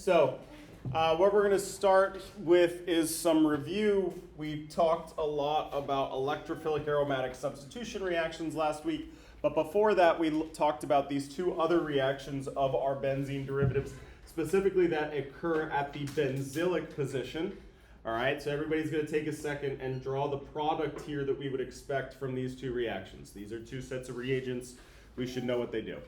So what we're going to start with is some review. We talked a lot about electrophilic aromatic substitution reactions last week, but before that we talked about these two other reactions of our benzene derivatives, specifically that occur at the benzylic position. All right, so everybody's going to take a second and draw the product here that we would expect from these two reactions. These are two sets of reagents. We should know what they do.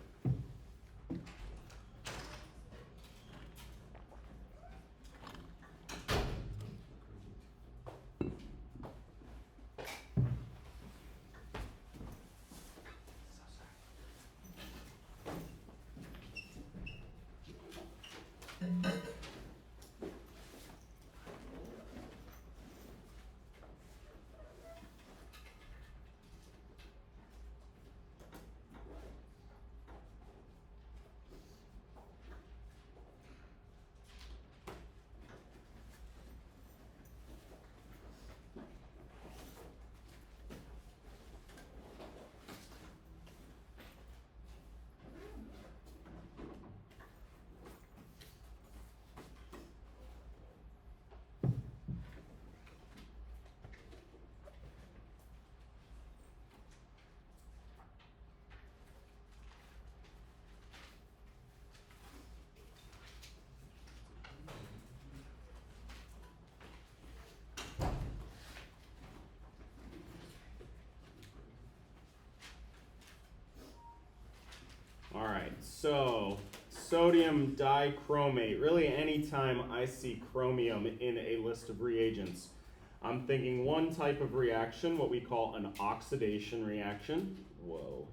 All right, so sodium dichromate. Really, anytime I see chromium in a list of reagents, I'm thinking one type of reaction, what we call an oxidation reaction. Whoa.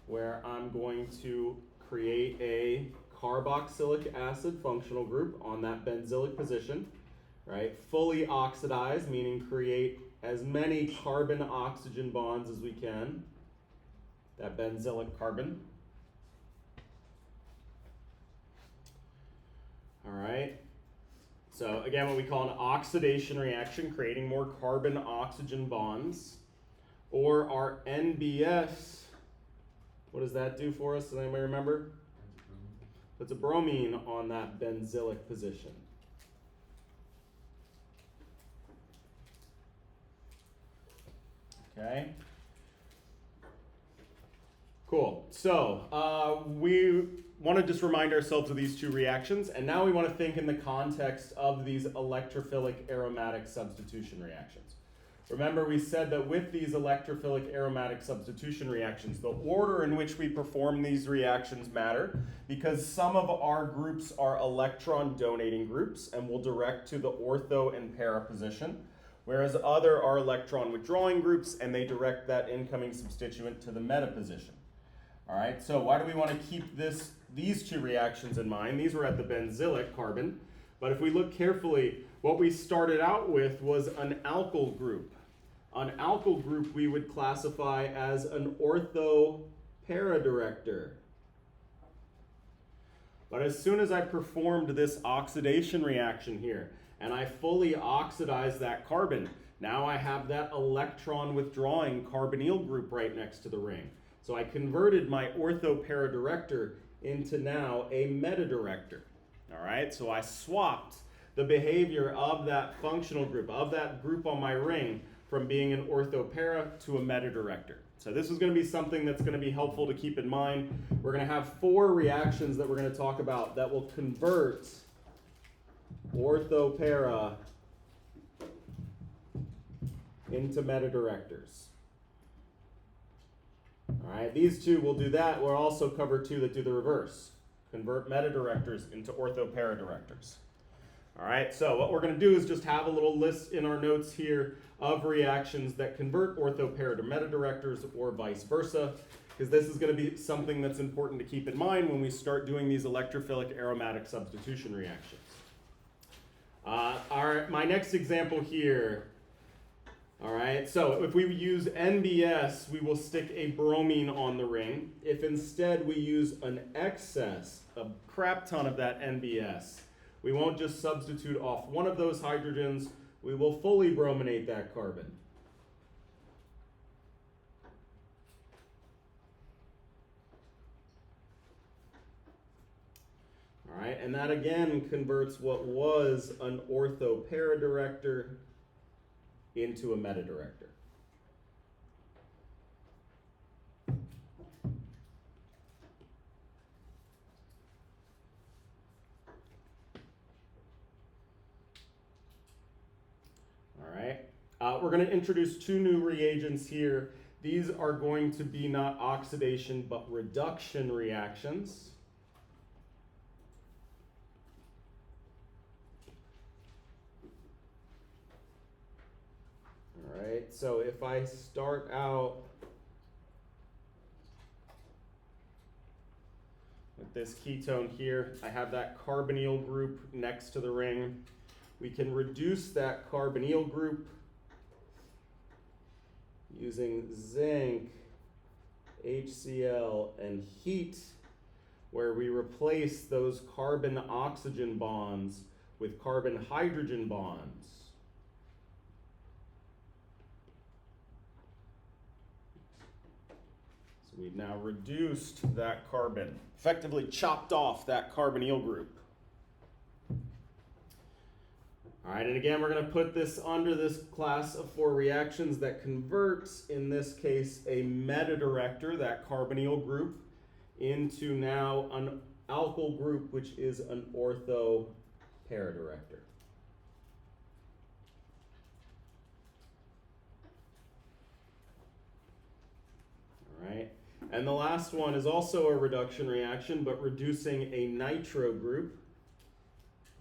Where I'm going to create a carboxylic acid functional group on that benzylic position, right? Fully oxidized, meaning create as many carbon-oxygen bonds as we can. That benzylic carbon. All right. So again, what we call an oxidation reaction, creating more carbon-oxygen bonds. Or our NBS, what does that do for us? Does anybody remember? Puts a bromine on that benzylic position. Okay. Cool. So we want to just remind ourselves of these two reactions, and now we want to think in the context of these electrophilic aromatic substitution reactions. Remember, we said that with these electrophilic aromatic substitution reactions, the order in which we perform these reactions matter, because some of our groups are electron donating groups and will direct to the ortho and para position, whereas other are electron withdrawing groups and they direct that incoming substituent to the meta position. All right, so why do we want to keep these two reactions in mind? These were at the benzylic carbon, but if we look carefully, what we started out with was an alkyl group. An alkyl group we would classify as an ortho-para director. But as soon as I performed this oxidation reaction here, and I fully oxidized that carbon, now I have that electron withdrawing carbonyl group right next to the ring. So I converted my ortho-para director into now a meta-director. All right, so I swapped the behavior of that functional group, of that group on my ring, from being an ortho-para to a meta-director. So this is going to be something that's going to be helpful to keep in mind. We're going to have 4 reactions that we're going to talk about that will convert ortho-para into meta-directors. All right, these two will do that. We'll also cover 2 that do the reverse. Convert meta-directors into ortho-para directors. All right, so what we're going to do is just have a little list in our notes here of reactions that convert ortho-para to meta-directors or vice versa, because this is going to be something that's important to keep in mind when we start doing these electrophilic aromatic substitution reactions. My next example here. All right, so if we use NBS, we will stick a bromine on the ring. If instead we use an excess, a crap ton of that NBS, we won't just substitute off one of those hydrogens, we will fully brominate that carbon. and that again converts what was an ortho-para director into a meta-director. All right. We're going to introduce two new reagents here. These are going to be not oxidation but reduction reactions. All right, so if I start out with this ketone here, I have that carbonyl group next to the ring. We can reduce that carbonyl group using zinc, HCl, and heat, where we replace those carbon-oxygen bonds with carbon-hydrogen bonds. So we've now reduced that carbon, effectively chopped off that carbonyl group. All right, and again, we're going to put this under this class of 4 reactions that converts, in this case, a meta-director, that carbonyl group, into now an alkyl group, which is an ortho-para director. All right, and the last one is also a reduction reaction, but reducing a nitro group,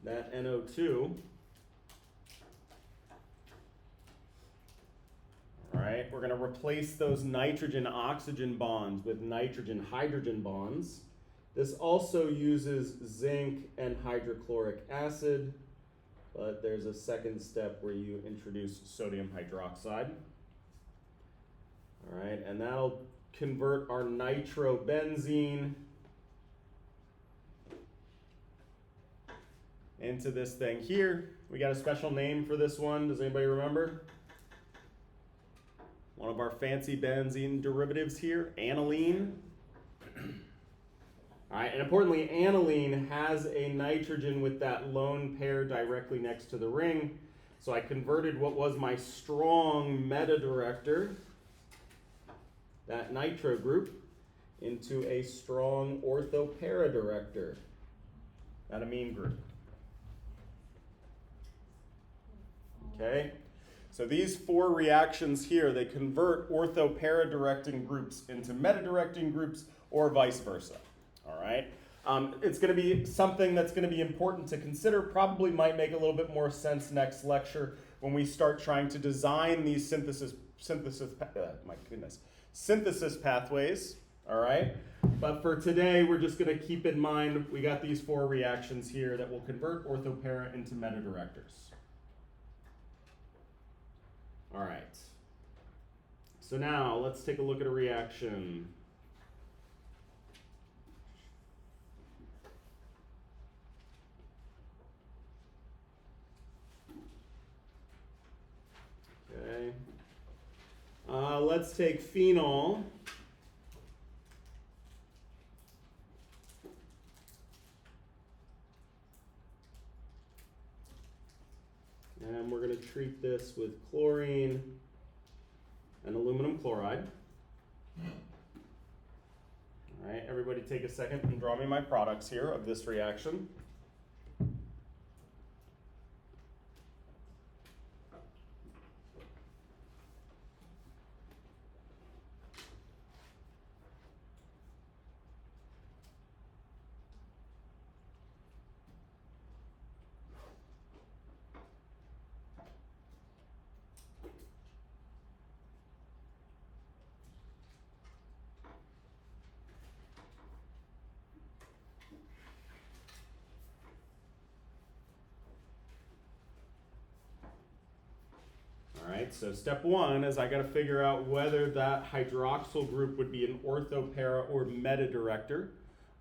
that NO2. All right, we're going to replace those nitrogen-oxygen bonds with nitrogen-hydrogen bonds. This also uses zinc and hydrochloric acid, but there's a second step where you introduce sodium hydroxide. All right, and that'll convert our nitrobenzene into this thing here. We got a special name for this one. Does anybody remember? One of our fancy benzene derivatives here, aniline. All right, and importantly, aniline has a nitrogen with that lone pair directly next to the ring. So I converted what was my strong meta-director, that nitro group, into a strong ortho-para director, that amine group. Okay? So these 4 reactions here, they convert ortho-para directing groups into meta-directing groups or vice versa. All right? It's going to be something that's going to be important to consider, probably might make a little bit more sense next lecture when we start trying to design these synthesis pathways. All right? But for today, we're just going to keep in mind we got these 4 reactions here that will convert ortho-para into meta-directors. All right, so now let's take a look at a reaction. Okay, let's take phenol. And we're going to treat this with chlorine and aluminum chloride. All right, everybody take a second and draw me my products here of this reaction. So step 1 is I got to figure out whether that hydroxyl group would be an ortho-para or meta-director.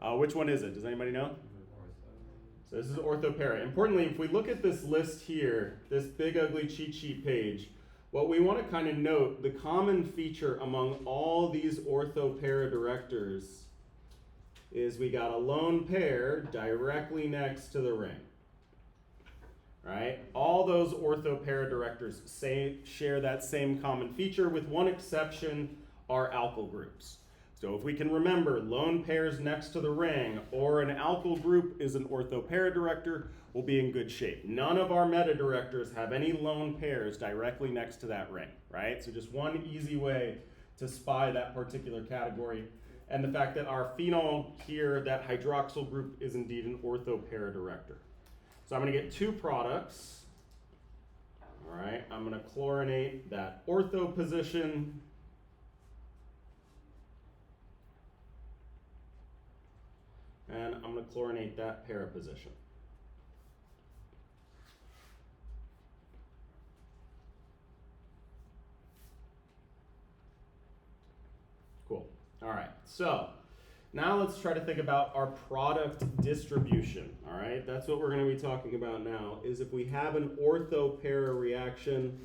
Which one is it? Does anybody know? So this is ortho-para. Importantly, if we look at this list here, this big ugly cheat sheet page, what we want to kind of note, the common feature among all these ortho-para directors is we got a lone pair directly next to the ring. Right? All those ortho para directors share that same common feature, with one exception, are alkyl groups. So if we can remember lone pairs next to the ring or an alkyl group is an ortho para director, we'll be in good shape. None of our meta directors have any lone pairs directly next to that ring, right? So just one easy way to spy that particular category. And the fact that our phenol here, that hydroxyl group, is indeed an ortho para director. So I'm going to get two products. All right, I'm going to chlorinate that ortho position. And I'm going to chlorinate that para position. Cool. All right, so now let's try to think about our product distribution. All right, that's what we're going to be talking about now, is if we have an ortho para reaction,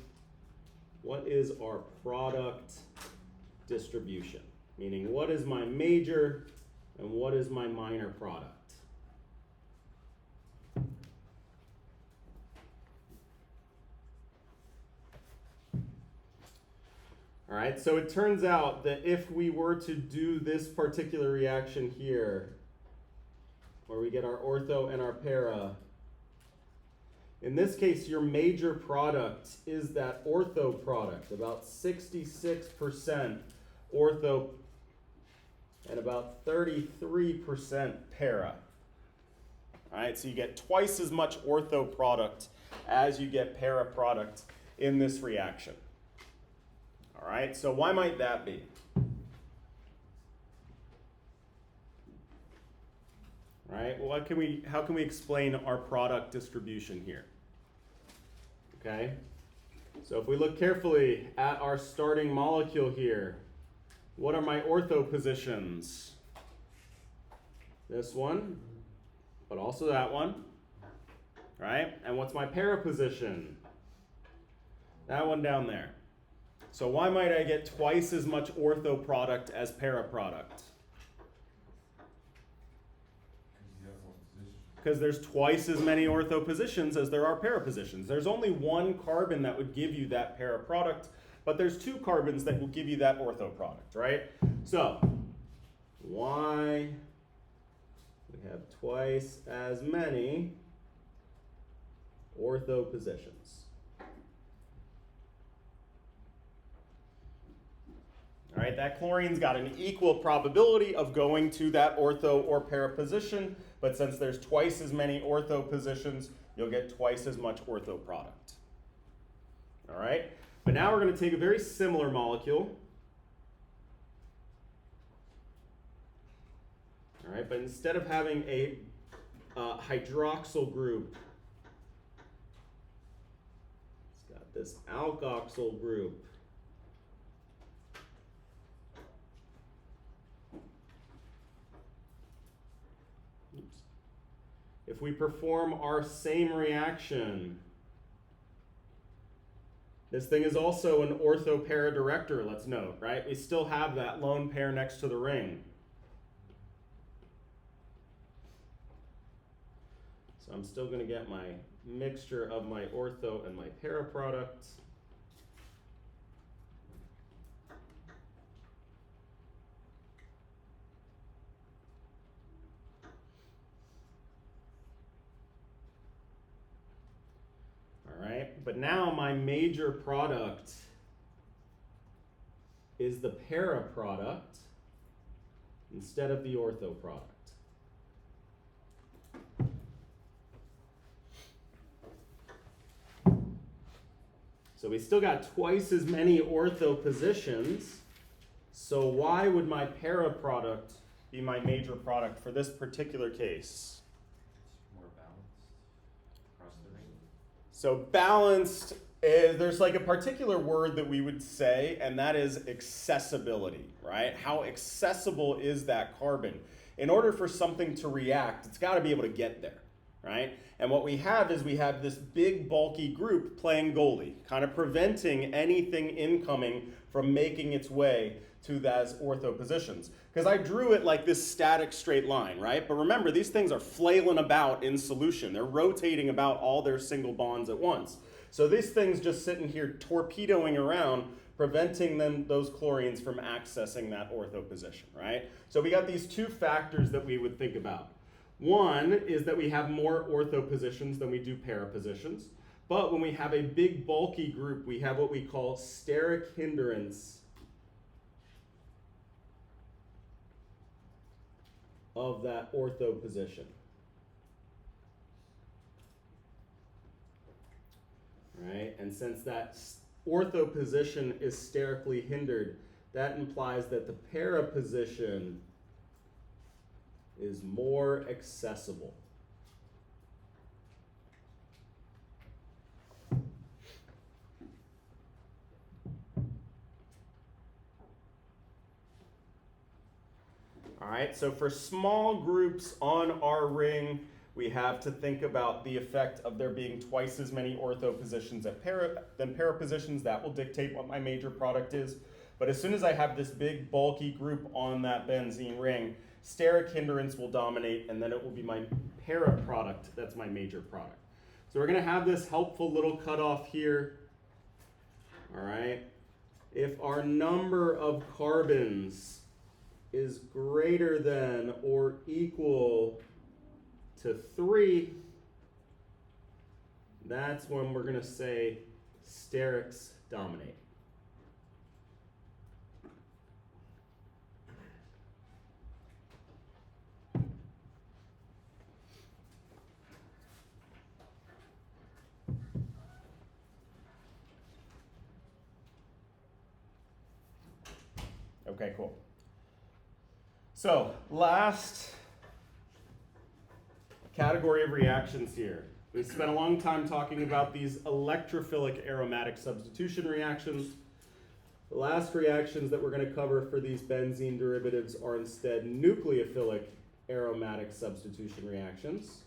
what is our product distribution? Meaning, what is my major and what is my minor product? All right, so it turns out that if we were to do this particular reaction here, where we get our ortho and our para, in this case, your major product is that ortho product, about 66% ortho and about 33% para. All right, so you get twice as much ortho product as you get para product in this reaction. All right, so why might that be? All right, well, how can we explain our product distribution here? Okay, so if we look carefully at our starting molecule here, what are my ortho positions? This one, but also that one, right? And what's my para position? That one down there. So why might I get twice as much ortho product as para product? Because there's twice as many ortho positions as there are para positions. There's only one carbon that would give you that para product, but there's two carbons that will give you that ortho product, right? So why we have twice as many ortho positions? All right, that chlorine's got an equal probability of going to that ortho or para position, but since there's twice as many ortho positions, you'll get twice as much ortho product. All right, but now we're going to take a very similar molecule. All right, but instead of having a hydroxyl group, it's got this alkoxyl group. If we perform our same reaction, this thing is also an ortho para director, let's note, right? We still have that lone pair next to the ring. So I'm still going to get my mixture of my ortho and my para product. But now my major product is the para product instead of the ortho product. So we still got twice as many ortho positions. So why would my para product be my major product for this particular case? So balanced, there's like a particular word that we would say, and that is accessibility, right? How accessible is that carbon? In order for something to react, it's got to be able to get there, right? And what we have is we have this big bulky group playing goalie, kind of preventing anything incoming from making its way to those ortho positions. Because I drew it like this static straight line, right? But remember, these things are flailing about in solution. They're rotating about all their single bonds at once. So these things just sitting here torpedoing around, preventing those chlorines from accessing that ortho position, right? So we got these two factors that we would think about. One is that we have more ortho positions than we do para positions. But when we have a big bulky group, we have what we call steric hindrance of that ortho position. Right? And since that ortho position is sterically hindered, that implies that the para position is more accessible. All right, so for small groups on our ring, we have to think about the effect of there being twice as many ortho positions than para positions. That will dictate what my major product is. But as soon as I have this big bulky group on that benzene ring, steric hindrance will dominate, and then it will be my para product that's my major product. So we're going to have this helpful little cutoff here. All right, if our number of carbons is greater than or equal to 3, that's when we're going to say sterics dominate. Okay, cool. So, last category of reactions here. We spent a long time talking about these electrophilic aromatic substitution reactions. The last reactions that we're going to cover for these benzene derivatives are instead nucleophilic aromatic substitution reactions.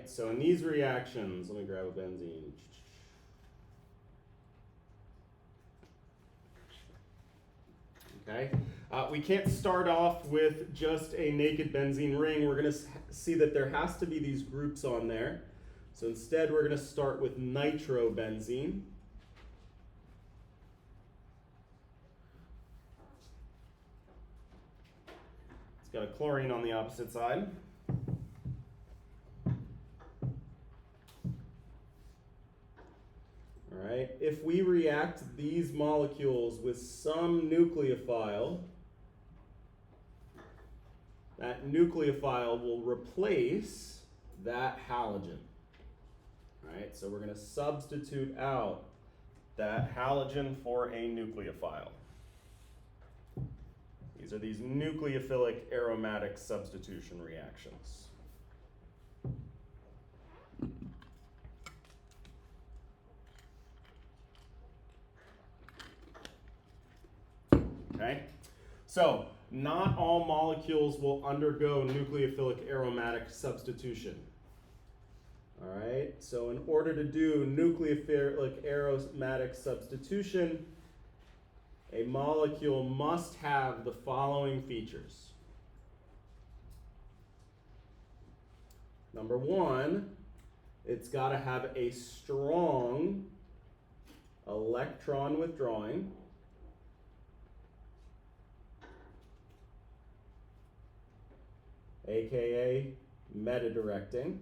So in these reactions, let me grab a benzene. Okay, we can't start off with just a naked benzene ring. We're going to see that there has to be these groups on there. So instead, we're going to start with nitrobenzene. It's got a chlorine on the opposite side. Right. If we react these molecules with some nucleophile, that nucleophile will replace that halogen. Right. So we're going to substitute out that halogen for a nucleophile. These are these nucleophilic aromatic substitution reactions. Okay, so not all molecules will undergo nucleophilic aromatic substitution. All right, so in order to do nucleophilic aromatic substitution, a molecule must have the following features. Number one, it's got to have a strong electron withdrawing. AKA meta-directing.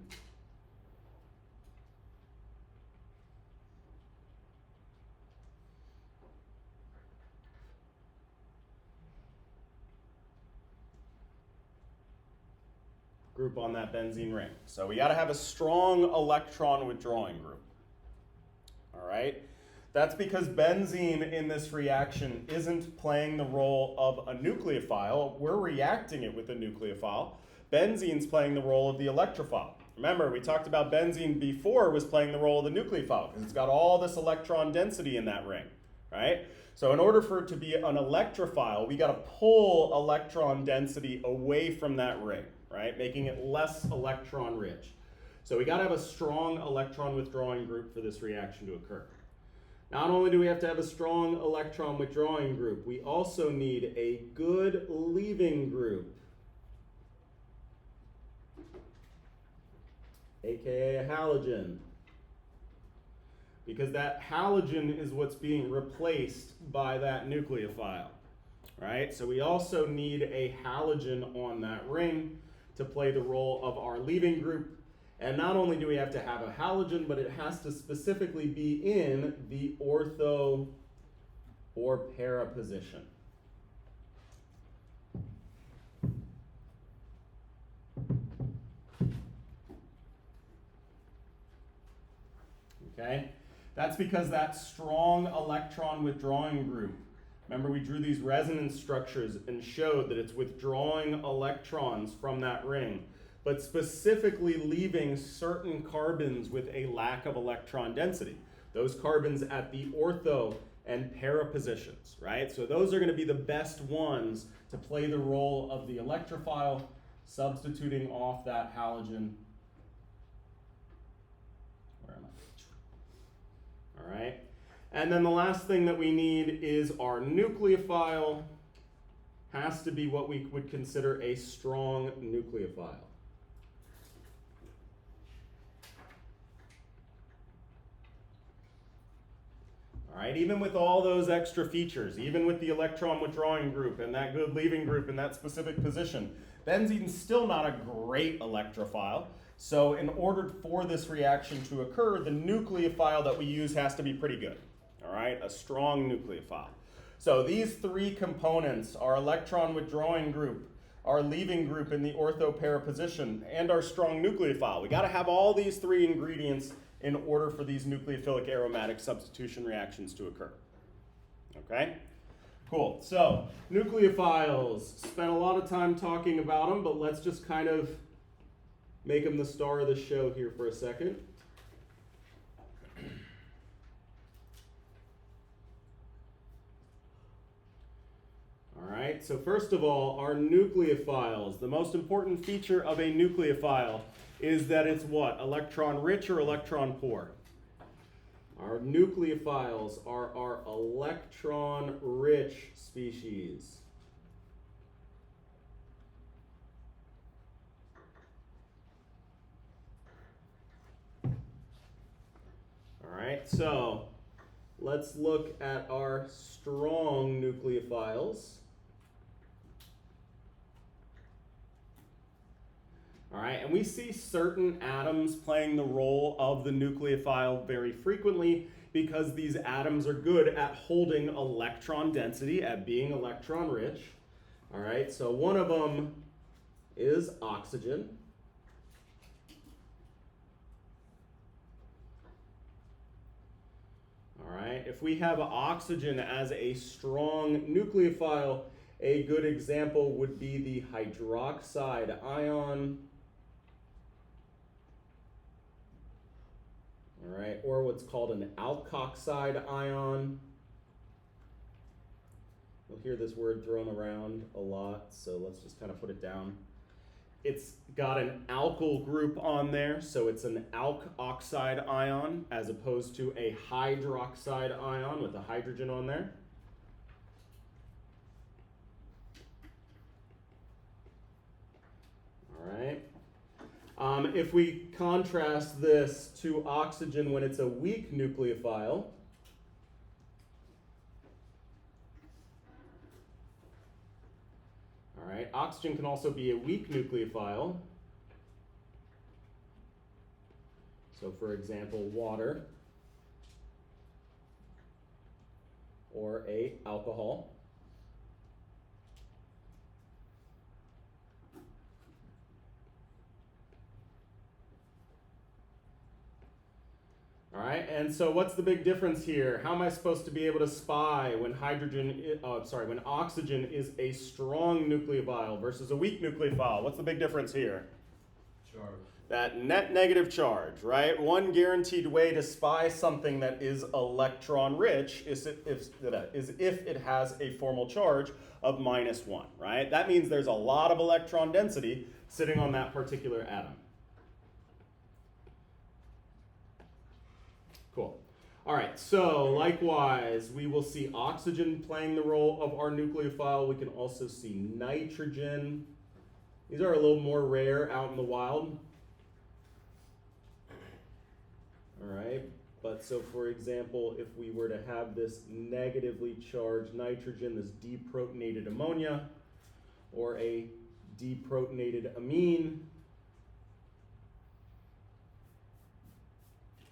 Group on that benzene ring. So we got to have a strong electron withdrawing group. All right? That's because benzene in this reaction isn't playing the role of a nucleophile. We're reacting it with a nucleophile. Benzene's playing the role of the electrophile. Remember, we talked about benzene before was playing the role of the nucleophile because it's got all this electron density in that ring. right? So in order for it to be an electrophile, we got to pull electron density away from that ring, right? Making it less electron rich. So we got to have a strong electron withdrawing group for this reaction to occur. Not only do we have to have a strong electron withdrawing group, we also need a good leaving group, aka a halogen, because that halogen is what's being replaced by that nucleophile, right? So we also need a halogen on that ring to play the role of our leaving group. And not only do we have to have a halogen, but it has to specifically be in the ortho or para position. Okay? That's because that strong electron withdrawing group, remember we drew these resonance structures and showed that it's withdrawing electrons from that ring, but specifically leaving certain carbons with a lack of electron density. Those carbons at the ortho and para positions, right? So those are going to be the best ones to play the role of the electrophile, substituting off that halogen. Where am I? All right. And then the last thing that we need is our nucleophile has to be what we would consider a strong nucleophile. All right, even with all those extra features, even with the electron withdrawing group and that good leaving group in that specific position, benzene's still not a great electrophile. So in order for this reaction to occur, the nucleophile that we use has to be pretty good. All right, a strong nucleophile. So these three components, our electron withdrawing group, our leaving group in the ortho-para position, and our strong nucleophile. We got to have all these three ingredients in order for these nucleophilic aromatic substitution reactions to occur. Okay? Cool. So, nucleophiles. Spent a lot of time talking about them, but let's just kind of make them the star of the show here for a second. All right, so first of all, our nucleophiles. The most important feature of a nucleophile is that it's what? Electron rich or electron poor? Our nucleophiles are our electron rich species. All right, so let's look at our strong nucleophiles. All right, and we see certain atoms playing the role of the nucleophile very frequently because these atoms are good at holding electron density, at being electron rich. All right, so one of them is oxygen. All right, if we have oxygen as a strong nucleophile, a good example would be the hydroxide ion. All right, or what's called an alkoxide ion. You'll hear this word thrown around a lot, so let's just kind of put it down. It's got an alkyl group on there, so it's an alkoxide ion as opposed to a hydroxide ion with a hydrogen on there. All right. If we contrast this to oxygen when it's a weak nucleophile, all right, oxygen can also be a weak nucleophile. So for example, water or a alcohol. All right, and so what's the big difference here? How am I supposed to be able to spy when when oxygen is a strong nucleophile versus a weak nucleophile? What's the big difference here? Charge. that net negative charge, right? One guaranteed way to spy something that is electron rich is if it has a formal charge of -1, right? That means there's a lot of electron density sitting on that particular atom. Cool. All right, so likewise, we will see oxygen playing the role of our nucleophile. We can also see nitrogen. These are a little more rare out in the wild. All right, but so for example, if we were to have this negatively charged nitrogen, this deprotonated ammonia, or a deprotonated amine,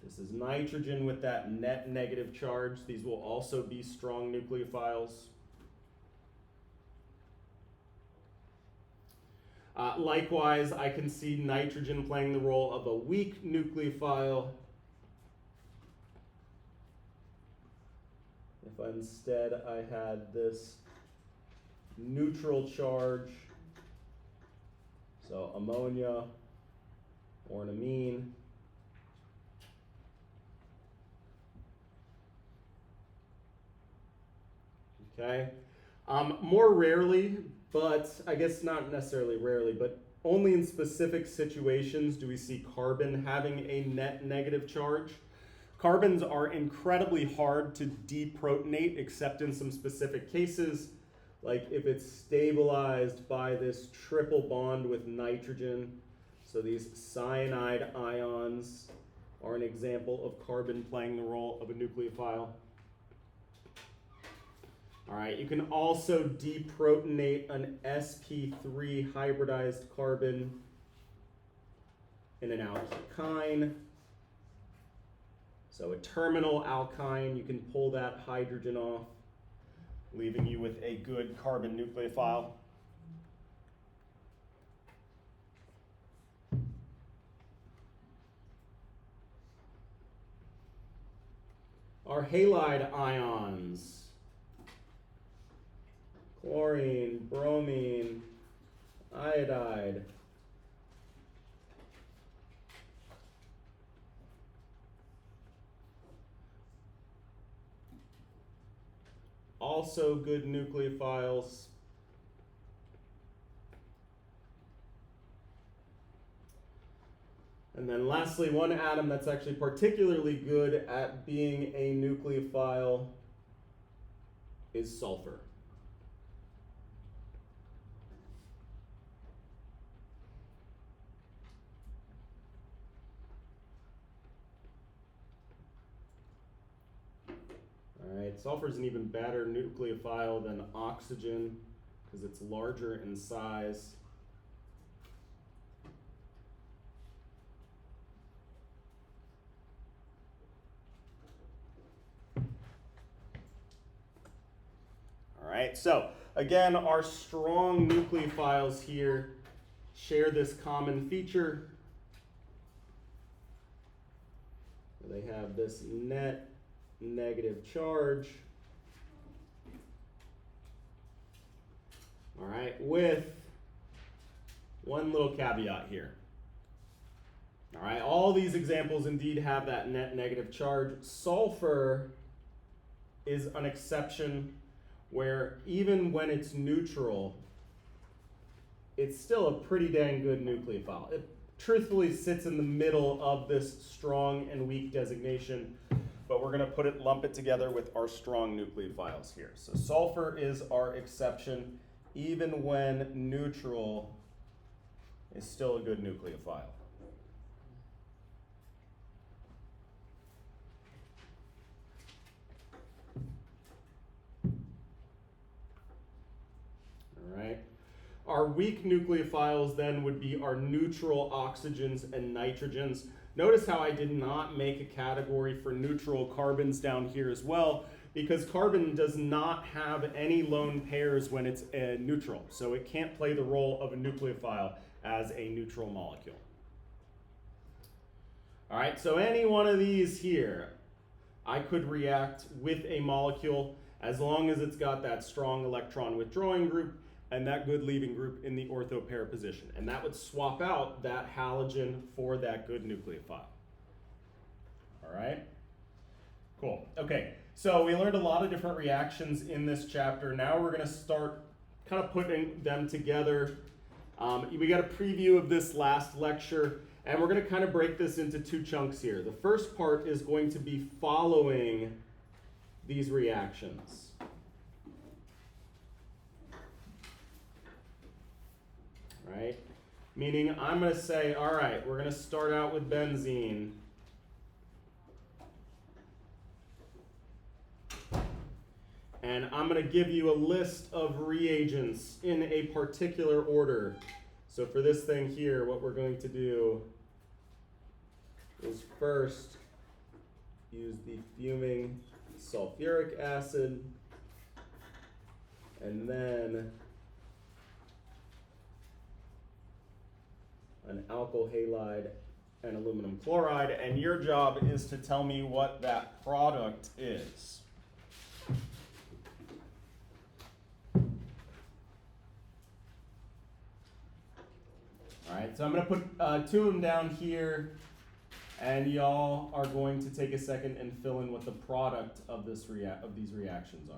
this is nitrogen with that net negative charge. These will also be strong nucleophiles. Likewise, I can see nitrogen playing the role of a weak nucleophile. If instead I had this neutral charge, so ammonia or an amine, okay. More rarely, but I guess not necessarily rarely, but only in specific situations do we see carbon having a net negative charge. Carbons are incredibly hard to deprotonate except in some specific cases, like if it's stabilized by this triple bond with nitrogen. So these cyanide ions are an example of carbon playing the role of a nucleophile. All right, you can also deprotonate an sp3 hybridized carbon in an alkyne. So a terminal alkyne, you can pull that hydrogen off, leaving you with a good carbon nucleophile. Our halide ions, chlorine, bromine, iodide. Also good nucleophiles. And then lastly, one atom that's actually particularly good at being a nucleophile is sulfur. All right, sulfur is an even better nucleophile than oxygen because it's larger in size. All right, so again, our strong nucleophiles here share this common feature. They have this net negative charge. All right, with one little caveat here. All right, all these examples indeed have that net negative charge. Sulfur is an exception where even when it's neutral, it's still a pretty dang good nucleophile. It truthfully sits in the middle of this strong and weak designation, but we're going to lump it together with our strong nucleophiles here. So sulfur is our exception. Even when neutral, is still a good nucleophile. All right. Our weak nucleophiles then would be our neutral oxygens and nitrogens. Notice how I did not make a category for neutral carbons down here as well, because carbon does not have any lone pairs when it's neutral. So it can't play the role of a nucleophile as a neutral molecule. All right, so any one of these here, I could react with a molecule as long as it's got that strong electron withdrawing group, and that good leaving group in the ortho pair position. And that would swap out that halogen for that good nucleophile. All right? Cool. Okay, so we learned a lot of different reactions in this chapter. Now we're going to start kind of putting them together. We got a preview of this last lecture, and we're going to kind of break this into two chunks here. The first part is going to be following these reactions. Right? Meaning I'm going to say, all right, we're going to start out with benzene. And I'm going to give you a list of reagents in a particular order. So for this thing here, what we're going to do is first use the fuming sulfuric acid, and then an alkyl halide and aluminum chloride. And your job is to tell me what that product is. All right, so I'm going to put two of them down here, and y'all are going to take a second and fill in what the product of these reactions are.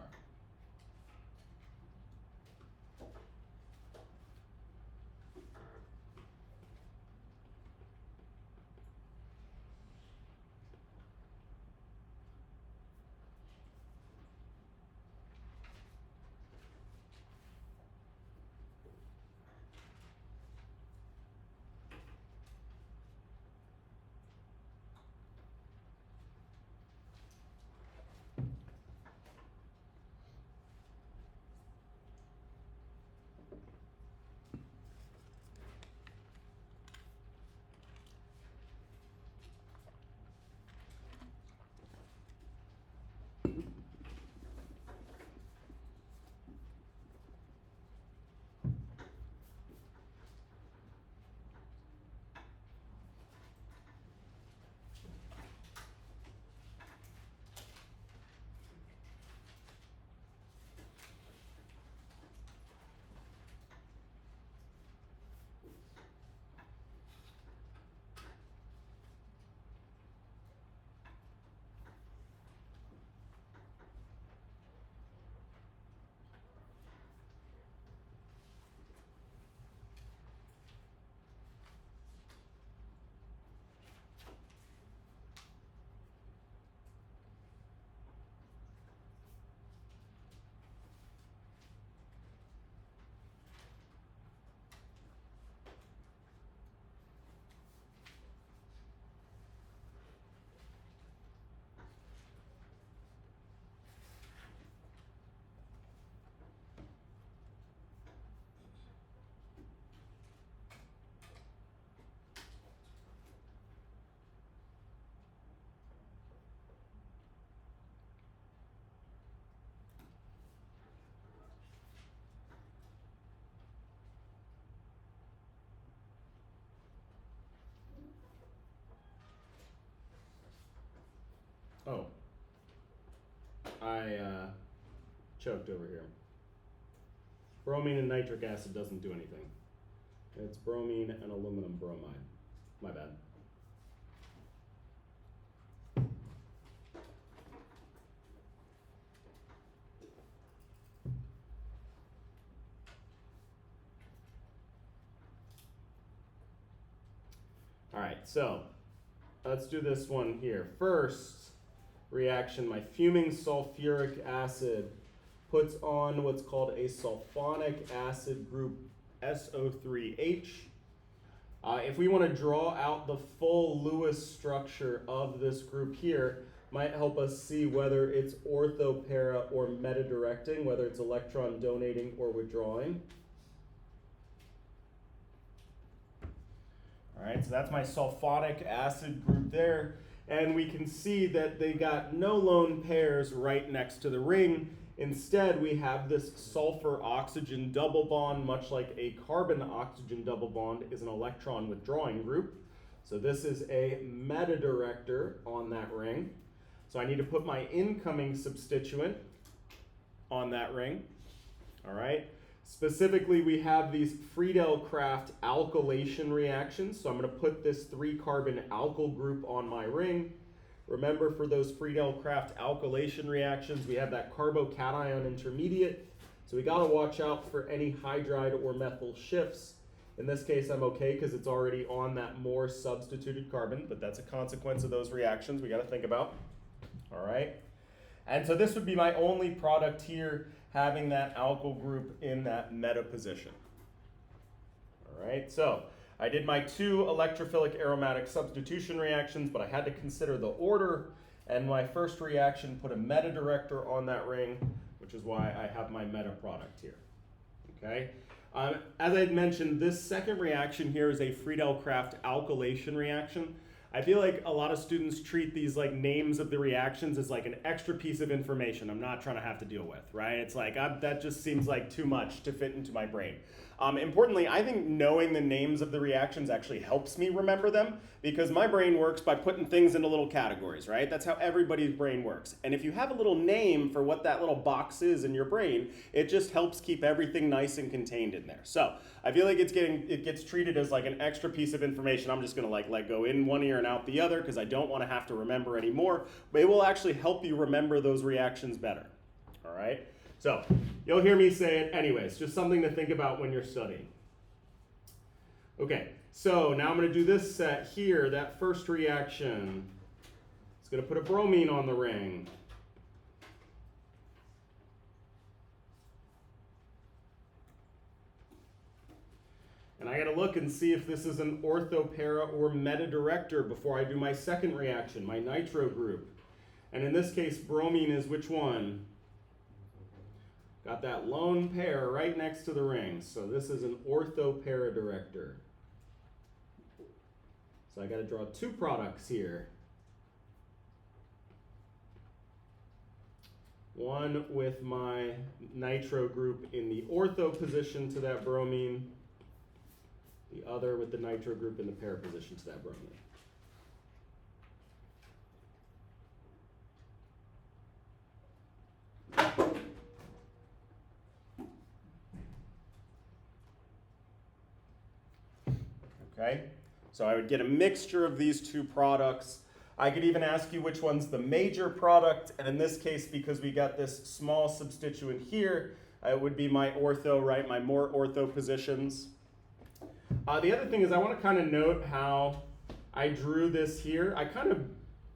Oh, I choked over here. Bromine and nitric acid doesn't do anything. It's bromine and aluminum bromide. My bad. All right, so let's do this one here. First reaction, my fuming sulfuric acid puts on what's called a sulfonic acid group SO3H. If we want to draw out the full Lewis structure of this group here, might help us see whether it's orthopara or metadirecting, whether it's electron donating or withdrawing. All right, so that's my sulfonic acid group there. And we can see that they got no lone pairs right next to the ring. Instead, we have this sulfur-oxygen double bond, much like a carbon-oxygen double bond is an electron withdrawing group. So this is a metadirector on that ring. So I need to put my incoming substituent on that ring. All right. Specifically, we have these Friedel-Crafts alkylation reactions. So I'm going to put this 3-carbon alkyl group on my ring. Remember, for those Friedel-Crafts alkylation reactions, we have that carbocation intermediate. So we got to watch out for any hydride or methyl shifts. In this case, I'm okay because it's already on that more substituted carbon, but that's a consequence of those reactions we got to think about. All right. And so this would be my only product here, having that alkyl group in that meta position. All right. So I did my 2 electrophilic aromatic substitution reactions, but I had to consider the order. And my first reaction put a meta director on that ring, which is why I have my meta product here. Okay. As I had mentioned, this second reaction here is a Friedel-Crafts alkylation reaction. I feel like a lot of students treat these like names of the reactions as like an extra piece of information I'm not trying to have to deal with, right? It's like, that just seems like too much to fit into my brain. Importantly, I think knowing the names of the reactions actually helps me remember them, because my brain works by putting things into little categories, right? That's how everybody's brain works. And if you have a little name for what that little box is in your brain, it just helps keep everything nice and contained in there. So I feel like it gets treated as like an extra piece of information. I'm just gonna like let go in one ear and out the other because I don't want to have to remember anymore, but it will actually help you remember those reactions better. All right? So you'll hear me say it anyways, just something to think about when you're studying. Okay, so now I'm going to do this set here, that first reaction. It's going to put a bromine on the ring. And I got to look and see if this is an orthopara or meta director before I do my second reaction, my nitro group. And in this case, bromine is which one? Got that lone pair right next to the ring. So this is an orthopara director. So I got to draw 2 products here. One with my nitro group in the ortho position to that bromine. The other with the nitro group in the para position to that bromine. Okay, so I would get a mixture of these 2 products. I could even ask you which one's the major product, and in this case, because we got this small substituent here, it would be my ortho, right, my more ortho positions. The other thing is I want to kind of note how I drew this here. I kind of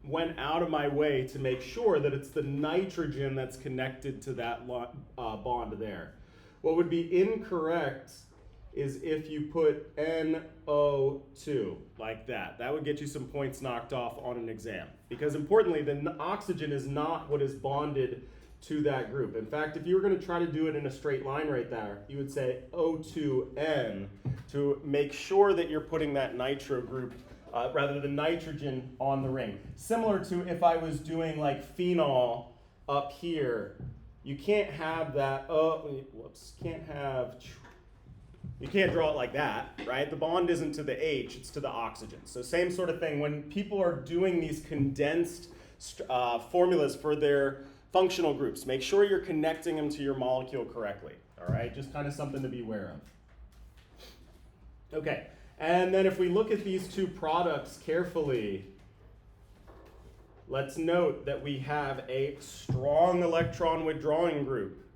went out of my way to make sure that it's the nitrogen that's connected to that bond there. What would be incorrect is if you put NO2 like that. That would get you some points knocked off on an exam. Because importantly, the oxygen is not what is bonded to that group. In fact, if you were going to try to do it in a straight line right there, you would say O2N to make sure that you're putting that nitro group, rather than nitrogen, on the ring. Similar to if I was doing like phenol up here, you can't have that, you can't draw it like that, right? The bond isn't to the H, it's to the oxygen. So same sort of thing, when people are doing these condensed formulas for their functional groups, make sure you're connecting them to your molecule correctly, all right? Just kind of something to be aware of. Okay, and then if we look at these 2 products carefully, let's note that we have a strong electron withdrawing group,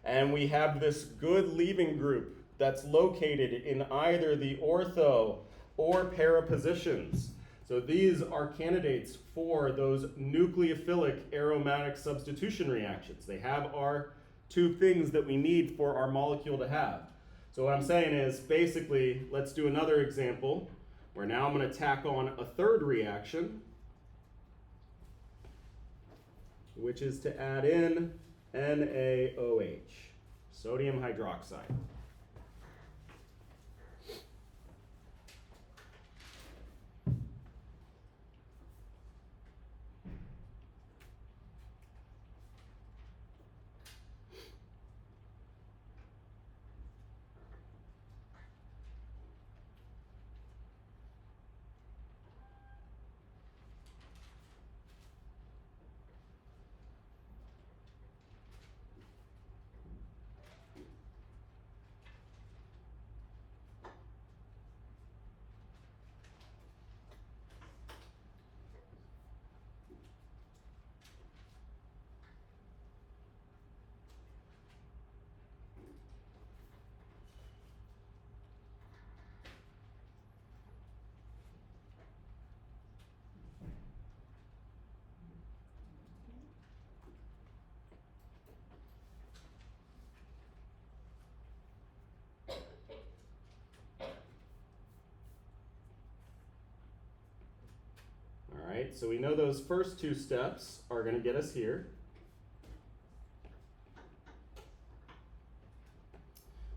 and we have this good leaving group that's located in either the ortho or para positions. So these are candidates for those nucleophilic aromatic substitution reactions. They have our 2 things that we need for our molecule to have. So what I'm saying is, basically, let's do another example where now I'm going to tack on a 3rd reaction, which is to add in NaOH, sodium hydroxide. right? So we know those first two steps are going to get us here.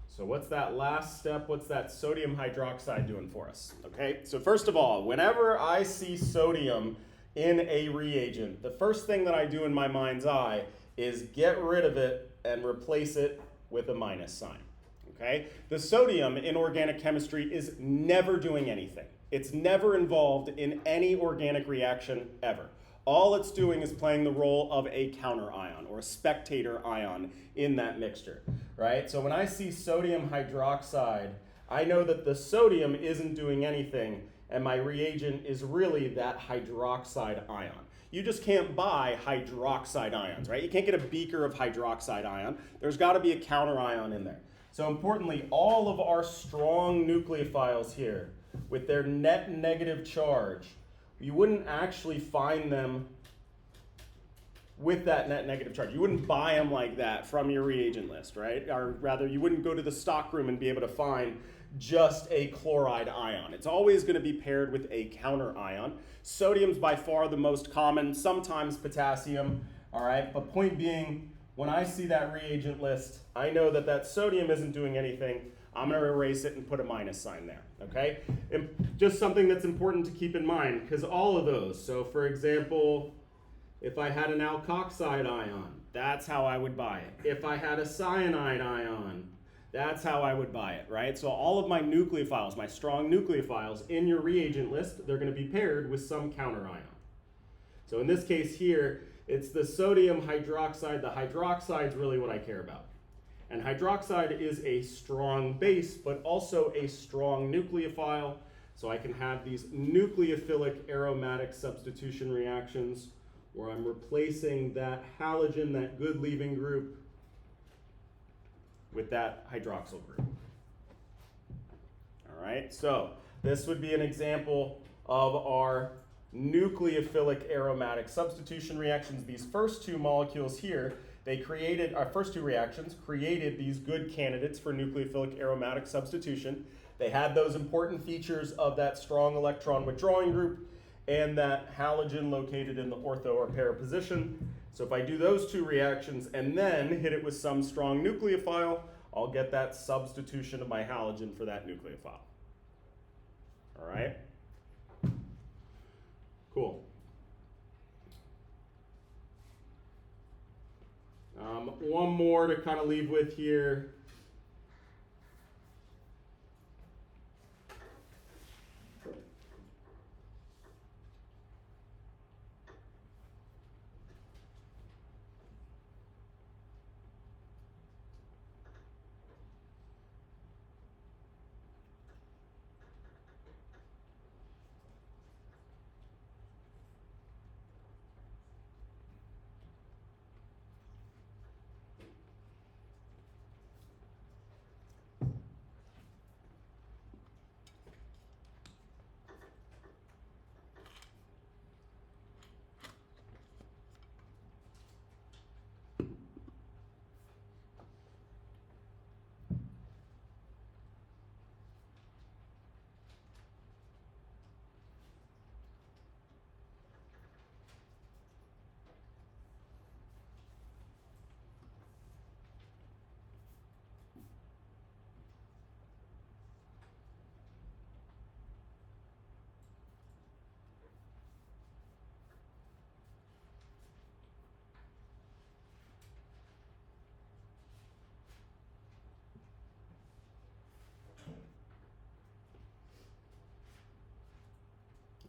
So what's that last step? What's that sodium hydroxide doing for us? Okay, so first of all, whenever I see sodium in a reagent, the first thing that I do in my mind's eye is get rid of it and replace it with a minus sign. Okay, the sodium in organic chemistry is never doing anything. It's never involved in any organic reaction ever. All it's doing is playing the role of a counter ion or a spectator ion in that mixture, right? So when I see sodium hydroxide, I know that the sodium isn't doing anything and my reagent is really that hydroxide ion. You just can't buy hydroxide ions, right? You can't get a beaker of hydroxide ion. There's got to be a counter ion in there. So importantly, all of our strong nucleophiles here with their net negative charge, you wouldn't actually find them with that net negative charge. You wouldn't buy them like that from your reagent list, right? Or rather, you wouldn't go to the stockroom and be able to find just a chloride ion. It's always going to be paired with a counter ion. Sodium's by far the most common, sometimes potassium, all right? But point being, when I see that reagent list, I know that that sodium isn't doing anything. I'm going to erase it and put a minus sign there, okay? And just something that's important to keep in mind, because all of those, so for example, if I had an alkoxide ion, that's how I would buy it. If I had a cyanide ion, that's how I would buy it, right? So all of my nucleophiles, my strong nucleophiles in your reagent list, they're going to be paired with some counter ion. So in this case here, it's the sodium hydroxide. The hydroxide is really what I care about. And hydroxide is a strong base, but also a strong nucleophile. So I can have these nucleophilic aromatic substitution reactions where I'm replacing that halogen, that good leaving group, with that hydroxyl group. All right, so this would be an example of our nucleophilic aromatic substitution reactions. These first two molecules here, they created, our first two reactions created these good candidates for nucleophilic aromatic substitution. They had those important features of that strong electron withdrawing group and that halogen located in the ortho or para position. So if I do those two reactions and then hit it with some strong nucleophile, I'll get that substitution of my halogen for that nucleophile. All right? Cool. One more to kind of leave with here.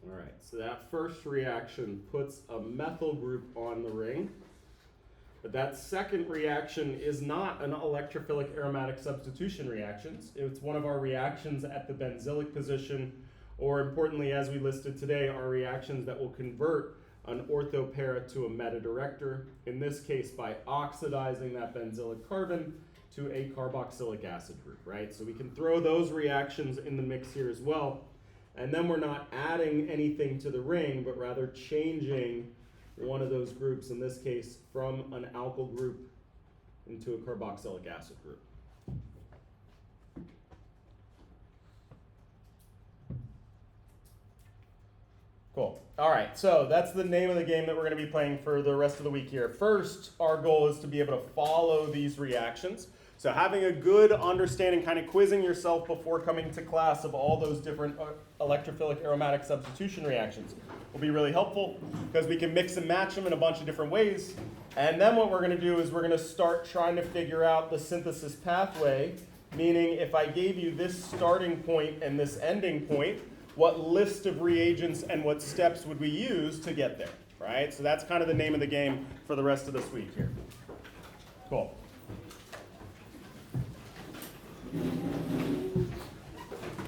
All right, so that first reaction puts a methyl group on the ring. But that second reaction is not an electrophilic aromatic substitution reaction. It's one of our reactions at the benzylic position, or importantly, as we listed today, are reactions that will convert an orthopara to a meta-director, in this case by oxidizing that benzylic carbon to a carboxylic acid group, right? So we can throw those reactions in the mix here as well. And then we're not adding anything to the ring, but rather changing one of those groups, in this case, from an alkyl group into a carboxylic acid group. Cool. All right, so that's the name of the game that we're going to be playing for the rest of the week here. First, our goal is to be able to follow these reactions. So having a good understanding, kind of quizzing yourself before coming to class of all those different electrophilic aromatic substitution reactions will be really helpful because we can mix and match them in a bunch of different ways. And then what we're going to do is we're going to start trying to figure out the synthesis pathway, meaning if I gave you this starting point and this ending point, what list of reagents and what steps would we use to get there, right? So that's kind of the name of the game for the rest of this week here. Cool.